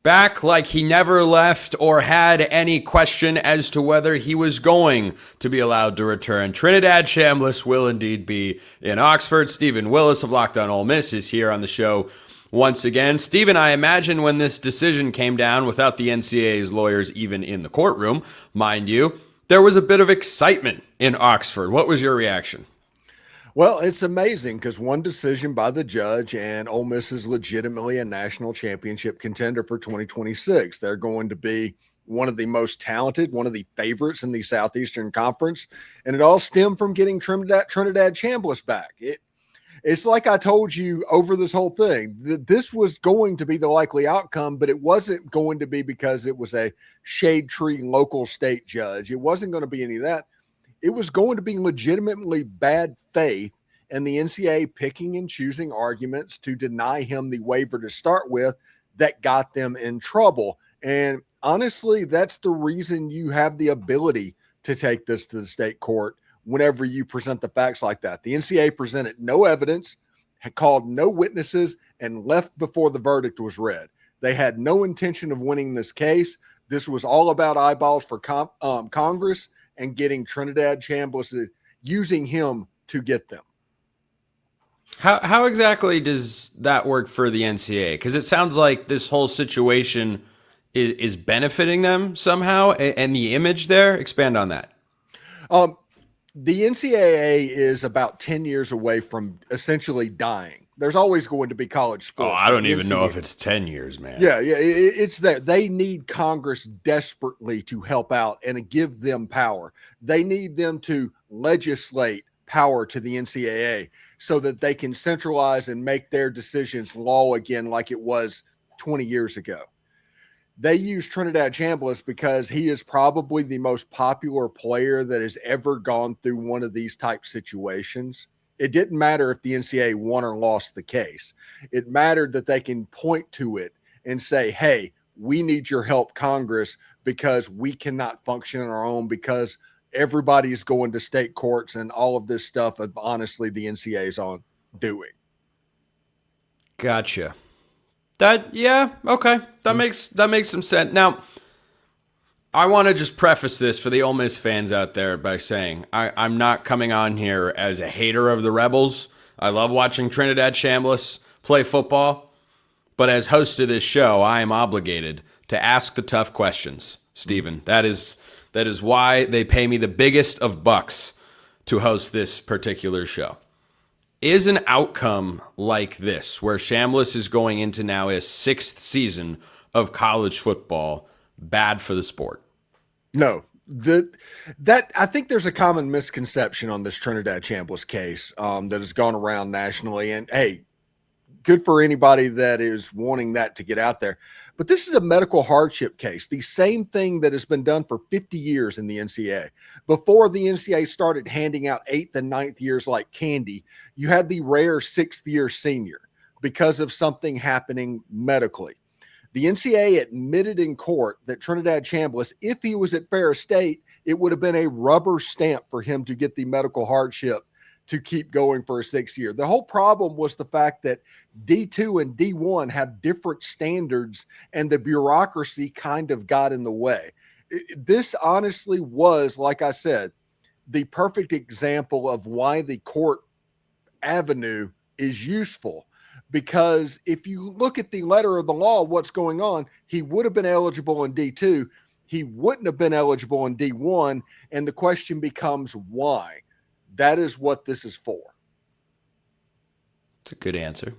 Back like he never left or had any question as to whether he was going to be allowed to return. Trinidad Chambliss will indeed be in Oxford. Steven Willis of Locked On Ole Miss is here on the show once again. Steven, I imagine when this decision came down without the NCAA's lawyers even in the courtroom, mind you, there was a bit of excitement in Oxford. What was your reaction? Well, it's amazing because one decision by the judge and Ole Miss is legitimately a national championship contender for 2026. They're going to be one of the most talented, one of the favorites in the Southeastern Conference, and it all stemmed from getting Trinidad Chambliss back. It's like I told you over this whole thing, this was going to be the likely outcome, but it wasn't going to be because it was a shade tree local state judge. It wasn't going to be any of that. It was going to be legitimately bad faith and the NCAA picking and choosing arguments to deny him the waiver to start with that got them in trouble. And honestly, that's the reason you have the ability to take this to the state court whenever you present the facts like that. The NCAA presented no evidence, had called no witnesses, and left before the verdict was read. They had no intention of winning this case. This was all about eyeballs for Congress and getting Trinidad Chambliss, using him to get them. How exactly does that work for the NCAA? Because it sounds like this whole situation is benefiting them somehow, and the image there. Expand on that. The NCAA is about 10 years away from essentially dying. There's always going to be college sports. Oh, I don't even know if it's 10 years, man. Yeah, it's that they need Congress desperately to help out and give them power. They need them to legislate power to the NCAA so that they can centralize and make their decisions law again like it was 20 years ago. They use Trinidad Chambliss because he is probably the most popular player that has ever gone through one of these type situations. It didn't matter if the NCAA won or lost the case. It mattered that they can point to it and say, hey, we need your help, Congress, because we cannot function on our own because everybody's going to state courts and all of this stuff of honestly the NCAA's on doing. Gotcha. Okay. That makes some sense. Now, I want to just preface this for the Ole Miss fans out there by saying I'm not coming on here as a hater of the Rebels. I love watching Trinidad Chambliss play football, but as host of this show, I am obligated to ask the tough questions, Steven. That is why they pay me the biggest of bucks to host this particular show. Is an outcome like this, where Chambliss is going into now his 6th season of college football, bad for the sport? No. That I think there's a common misconception on this Trinidad Chambliss case that has gone around nationally. And hey, good for anybody that is wanting that to get out there. But this is a medical hardship case, the same thing that has been done for 50 years in the NCAA. Before the NCAA started handing out 8th and 9th years like candy, you had the rare 6th year senior because of something happening medically. The NCAA admitted in court that Trinidad Chambliss, if he was at Ferris State, it would have been a rubber stamp for him to get the medical hardship to keep going for a 6th year. The whole problem was the fact that D2 and D1 have different standards and the bureaucracy kind of got in the way. This honestly was, like I said, the perfect example of why the court avenue is useful. Because if you look at the letter of the law, what's going on, he would have been eligible in D2. He wouldn't have been eligible in D1. And the question becomes why? That is what this is for. It's a good answer.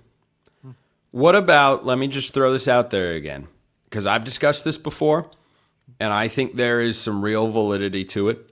What about, let me just throw this out there again, because I've discussed this before, and I think there is some real validity to it.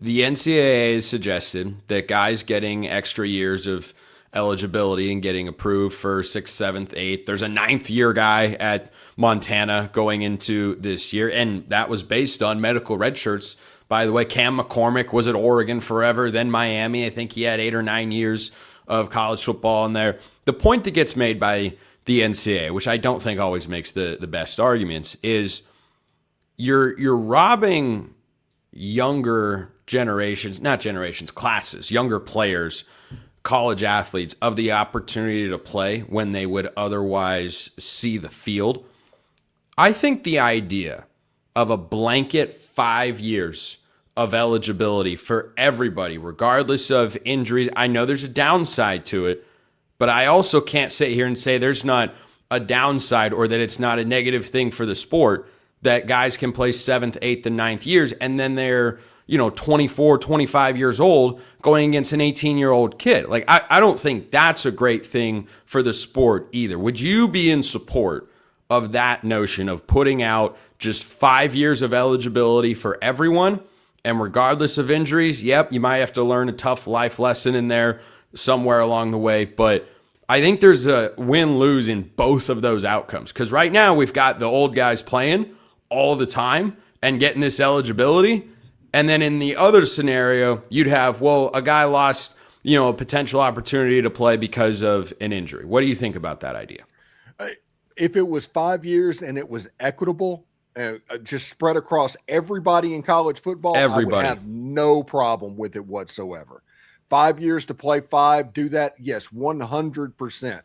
The NCAA has suggested that guys getting extra years of eligibility and getting approved for 6th, 7th, 8th. There's a 9th year guy at Montana going into this year, and that was based on medical red shirts. By the way, Cam McCormick was at Oregon forever, then Miami. I think he had 8 or 9 years of college football in there. The point that gets made by the NCAA, which I don't think always makes the best arguments, is you're robbing younger classes, younger players, college athletes of the opportunity to play when they would otherwise see the field. I think the idea of a blanket 5 years of eligibility for everybody, regardless of injuries, I know there's a downside to it, but I also can't sit here and say there's not a downside or that it's not a negative thing for the sport that guys can play 7th, 8th, and 9th years, and then they're 24, 25 years old going against an 18-year-old kid. Like, I don't think that's a great thing for the sport either. Would you be in support of that notion of putting out just 5 years of eligibility for everyone? And regardless of injuries, yep, you might have to learn a tough life lesson in there somewhere along the way. But I think there's a win-lose in both of those outcomes. Because right now we've got the old guys playing all the time and getting this eligibility. And then in the other scenario, you'd have, well, a guy lost, a potential opportunity to play because of an injury. What do you think about that idea? If it was 5 years and it was equitable, just spread across everybody in college football, everybody. I would have no problem with it whatsoever. 5 years to play 5, do that, yes, 100%.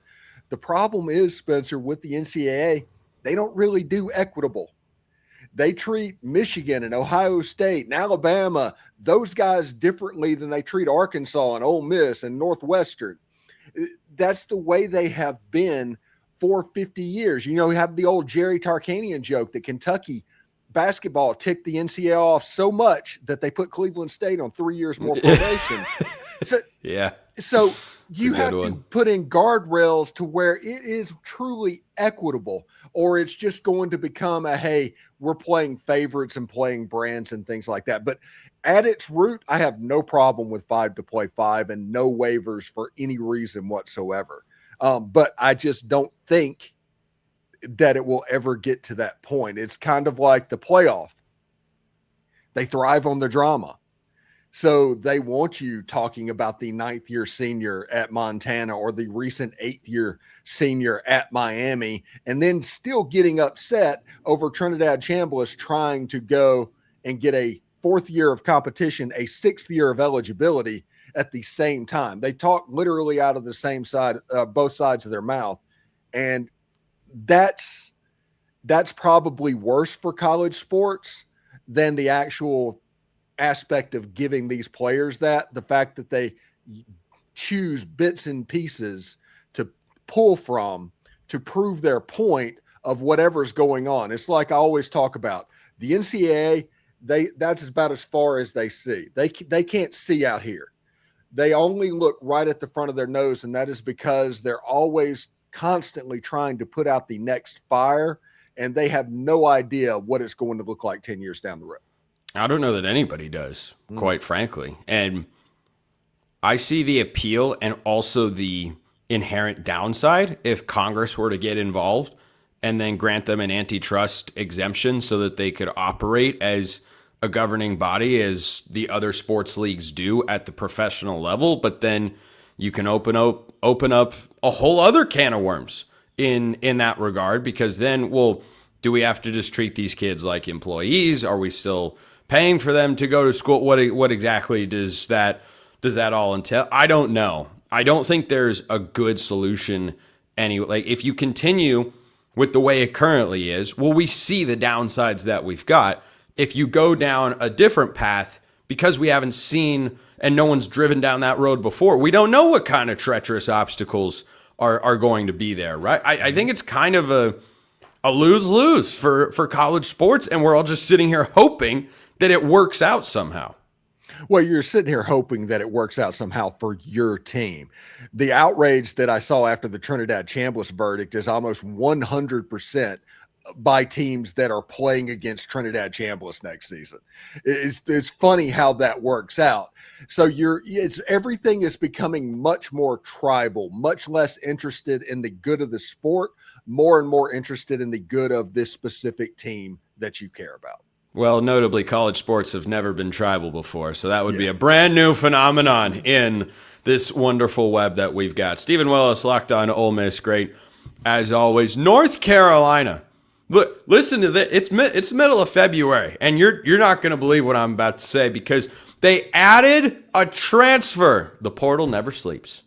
The problem is, Spencer, with the NCAA, they don't really do equitable. They treat Michigan and Ohio State and Alabama, those guys differently than they treat Arkansas and Ole Miss and Northwestern. That's the way they have been for 50 years. You have the old Jerry Tarkanian joke that Kentucky basketball ticked the NCAA off so much that they put Cleveland State on 3 years more probation. So you have to put in guardrails to where it is truly equitable, or it's just going to become hey, we're playing favorites and playing brands and things like that. But at its root, I have no problem with 5 to play 5 and no waivers for any reason whatsoever. But I just don't think that it will ever get to that point. It's kind of like the playoff. They thrive on the drama. So they want you talking about the 9th year senior at Montana or the recent 8th year senior at Miami, and then still getting upset over Trinidad Chambliss trying to go and get a 4th year of competition, a 6th year of eligibility at the same time. They talk literally out of the same side, both sides of their mouth. And that's probably worse for college sports than the actual aspect of giving these players the fact that they choose bits and pieces to pull from to prove their point of whatever's going on. It's like I always talk about the NCAA. That's about as far as they see. They can't see out here. They only look right at the front of their nose, and that is because they're always constantly trying to put out the next fire, and they have no idea what it's going to look like 10 years down the road. I don't know that anybody does, quite frankly. And I see the appeal and also the inherent downside if Congress were to get involved and then grant them an antitrust exemption so that they could operate as a governing body as the other sports leagues do at the professional level. But then you can open up a whole other can of worms in that regard, because then, well, do we have to just treat these kids like employees? Are we still paying for them to go to school? What exactly does that all entail? I don't know. I don't think there's a good solution like if you continue with the way it currently is, well, we see the downsides that we've got. If you go down a different path, because we haven't seen and no one's driven down that road before, we don't know what kind of treacherous obstacles are going to be there, right? I think it's kind of a lose-lose for college sports, and we're all just sitting here hoping that it works out somehow. Well, you're sitting here hoping that it works out somehow for your team. The outrage that I saw after the Trinidad Chambliss verdict is almost 100% by teams that are playing against Trinidad Chambliss next season. It's funny how that works out. So everything is becoming much more tribal, much less interested in the good of the sport, more and more interested in the good of this specific team that you care about. Well, notably, college sports have never been tribal before, so that would be a brand new phenomenon in this wonderful web that we've got. Steven Willis, Locked On Ole Miss, great as always. North Carolina, look, listen to this. It's the middle of February, and you're not going to believe what I'm about to say, because they added a transfer. The portal never sleeps.